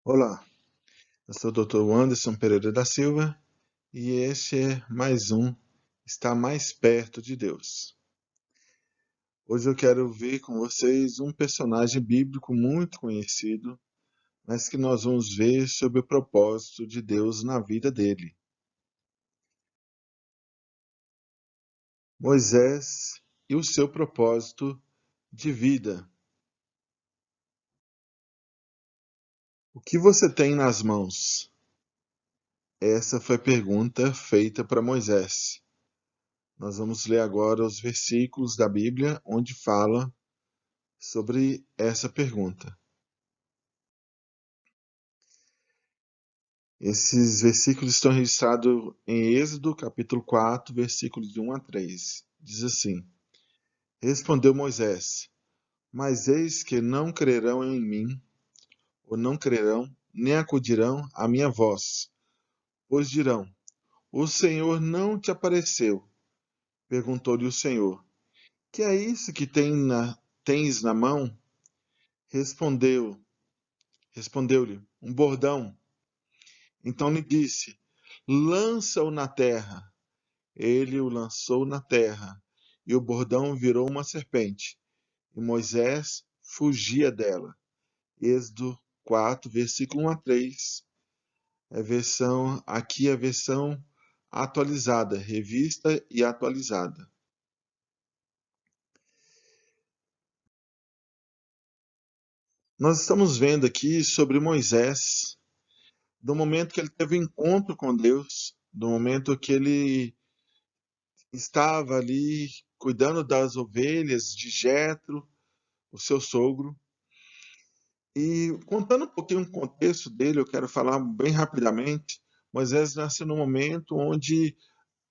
Olá, eu sou o Dr. Anderson Pereira da Silva e este é mais um Está Mais Perto de Deus. Hoje eu quero ver com vocês um personagem bíblico muito conhecido, mas que nós vamos ver sobre o propósito de Deus na vida dele. Moisés e o seu propósito de vida. O que você tem nas mãos? Essa foi a pergunta feita para Moisés. Nós vamos ler agora os versículos da Bíblia onde fala sobre essa pergunta. Esses versículos estão registrados em Êxodo, capítulo 4, versículos de 1 a 3. Diz assim: Respondeu Moisés: Mas eis que não crerão em mim, ou não crerão, nem acudirão à minha voz, pois dirão: O Senhor não te apareceu. Perguntou-lhe o Senhor: Que é isso que tens na mão? Respondeu, Respondeu-lhe: Um bordão. Então lhe disse: Lança-o na terra. Ele o lançou na terra, e o bordão virou uma serpente, e Moisés fugia dela. Êxodo 4, versículo 1 a 3. Aqui é a versão atualizada, revista e atualizada. Nós estamos vendo aqui sobre Moisés, do momento que ele teve um encontro com Deus, do momento que ele estava ali cuidando das ovelhas de Jetro, o seu sogro. E contando um pouquinho o contexto dele, eu quero falar bem rapidamente. Moisés nasceu num momento onde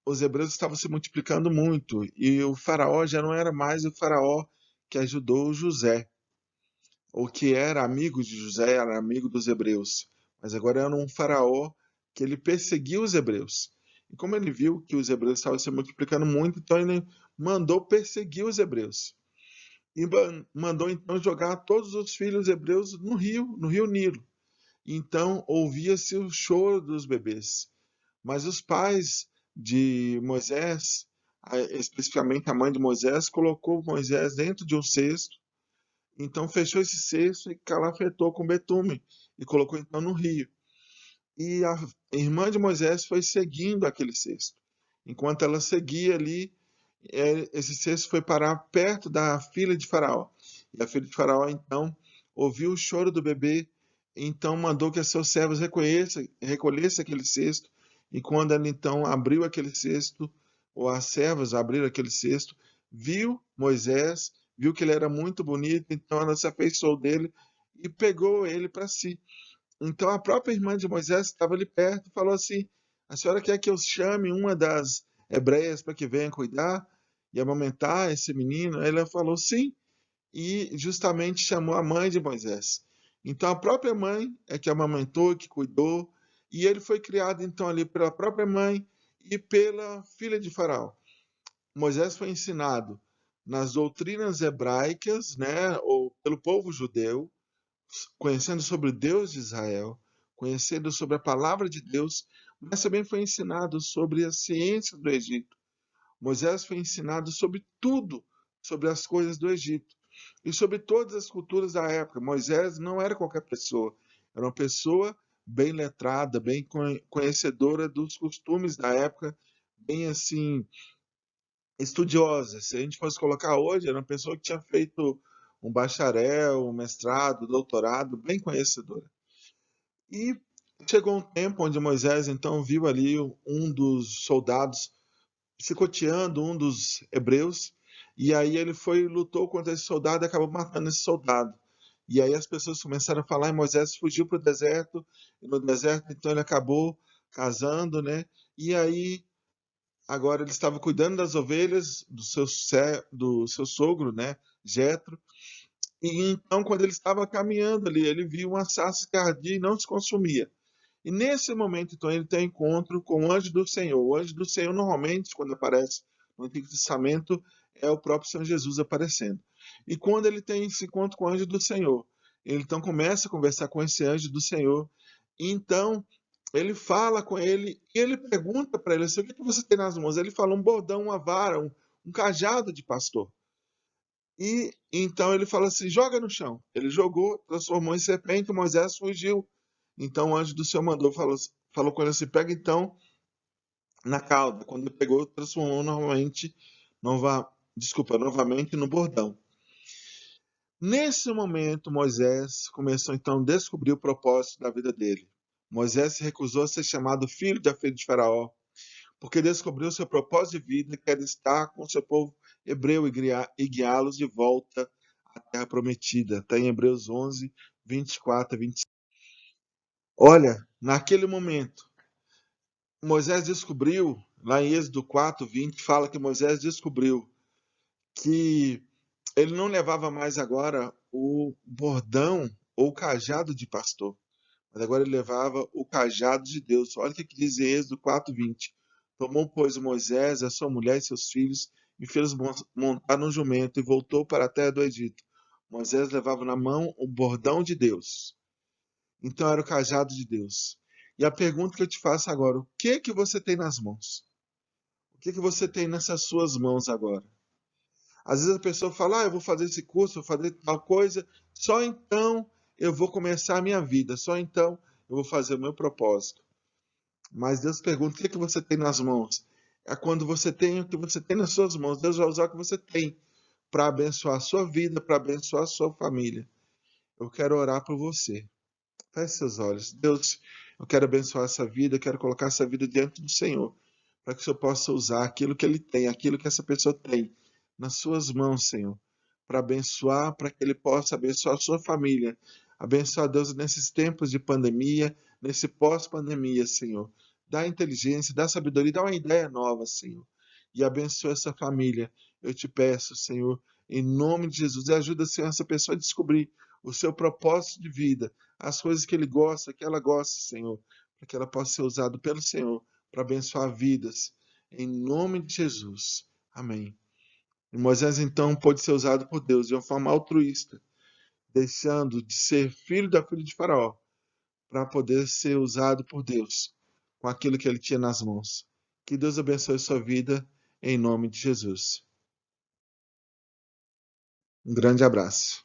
os hebreus estavam se multiplicando muito e o faraó já não era mais o faraó que ajudou José, ou que era amigo de José, era amigo dos hebreus, mas agora era um faraó que ele perseguia os hebreus. E como ele viu que os hebreus estavam se multiplicando muito, então ele mandou perseguir os hebreus. E mandou então jogar todos os filhos hebreus no rio Nilo. Então ouvia-se o choro dos bebês. Mas os pais de Moisés, especificamente a mãe de Moisés, colocou Moisés dentro de um cesto. Então fechou esse cesto e calafetou com betume e colocou então no rio. E a irmã de Moisés foi seguindo aquele cesto. Enquanto ela seguia ali, esse cesto foi parar perto da filha de Faraó. E a filha de Faraó então ouviu o choro do bebê, então mandou que seus servos recolhessem aquele cesto. E quando ela então abriu aquele cesto, ou as servas abriram aquele cesto, viu Moisés, viu que ele era muito bonito, então ela se afeiçoou dele e pegou ele para si. Então a própria irmã de Moisés que estava ali perto falou assim: A senhora quer que eu chame uma das hebreias para que venha cuidar e amamentar esse menino? Ela falou sim, e justamente chamou a mãe de Moisés. Então a própria mãe é que amamentou, que cuidou, e ele foi criado então ali pela própria mãe e pela filha de Faraó. Moisés foi ensinado nas doutrinas hebraicas, né, ou pelo povo judeu, conhecendo sobre o Deus de Israel, conhecendo sobre a palavra de Deus, mas também foi ensinado sobre a ciência do Egito. Moisés foi ensinado sobre tudo, sobre as coisas do Egito e sobre todas as culturas da época. Moisés não era qualquer pessoa, era uma pessoa bem letrada, bem conhecedora dos costumes da época, bem assim, estudiosa. Se a gente fosse colocar hoje, era uma pessoa que tinha feito um bacharel, um mestrado, doutorado, bem conhecedora. E chegou um tempo onde Moisés então viu ali um dos soldados chicoteando um dos hebreus, e aí ele foi e lutou contra esse soldado e acabou matando esse soldado. E aí as pessoas começaram a falar, e Moisés fugiu para o deserto, e no deserto então ele acabou casando, né? E aí agora ele estava cuidando das ovelhas do seu sogro, né, Jetro. E então quando ele estava caminhando ali, ele viu uma sarça que ardia e não se consumia. E nesse momento, então, ele tem um encontro com o anjo do Senhor. O anjo do Senhor, normalmente, quando aparece no Antigo Testamento, é o próprio Senhor Jesus aparecendo. E quando ele tem esse encontro com o anjo do Senhor, Ele então começa a conversar com esse anjo do Senhor. E então ele fala com ele e ele pergunta para ele assim: o que você tem nas mãos? Ele fala: um bordão, uma vara, um cajado de pastor. E então ele fala assim: joga no chão. Ele jogou, transformou em serpente, Moisés fugiu. Então o anjo do Senhor falou com ele assim: pega então na cauda. Quando ele pegou, transformou novamente no bordão. Nesse momento, Moisés começou então a descobrir o propósito da vida dele. Moisés se recusou a ser chamado filho da filha de Faraó, porque descobriu seu propósito de vida, que era estar com o seu povo hebreu e guiá-los de volta à terra prometida. Está em Hebreus 11, 24 a 25. Olha, naquele momento, Moisés descobriu, lá em Êxodo 4, 20, fala que Moisés descobriu que ele não levava mais agora o bordão ou o cajado de pastor, mas agora ele levava o cajado de Deus. Olha o que diz em Êxodo 4:20. Tomou, pois, Moisés, a sua mulher e seus filhos, e fez-os montar no jumento, e voltou para a terra do Egito. Moisés levava na mão o bordão de Deus. Então era o cajado de Deus. E a pergunta que eu te faço agora: o que você tem nas mãos? O que você tem nessas suas mãos agora? Às vezes a pessoa fala: eu vou fazer esse curso, vou fazer tal coisa, só então eu vou começar a minha vida, só então eu vou fazer o meu propósito. Mas Deus pergunta: o que você tem nas mãos? É quando você tem o que você tem nas suas mãos. Deus vai usar o que você tem para abençoar a sua vida, para abençoar a sua família. Eu quero orar por você. Feche seus olhos. Deus, eu quero abençoar essa vida, eu quero colocar essa vida diante do Senhor, para que o Senhor possa usar aquilo que Ele tem, aquilo que essa pessoa tem, nas suas mãos, Senhor, para abençoar, para que Ele possa abençoar a sua família. Abençoar, Deus, nesses tempos de pandemia, nesse pós-pandemia, Senhor. Dá inteligência, dá sabedoria, dá uma ideia nova, Senhor. E abençoa essa família. Eu te peço, Senhor, em nome de Jesus, e ajuda, Senhor, essa pessoa a descobrir o seu propósito de vida, as coisas que ele gosta, que ela gosta, Senhor, para que ela possa ser usada pelo Senhor para abençoar vidas. Em nome de Jesus. Amém. E Moisés, então, pôde ser usado por Deus de uma forma altruísta, deixando de ser filho da filha de Faraó, para poder ser usado por Deus com aquilo que ele tinha nas mãos. Que Deus abençoe a sua vida, em nome de Jesus. Um grande abraço.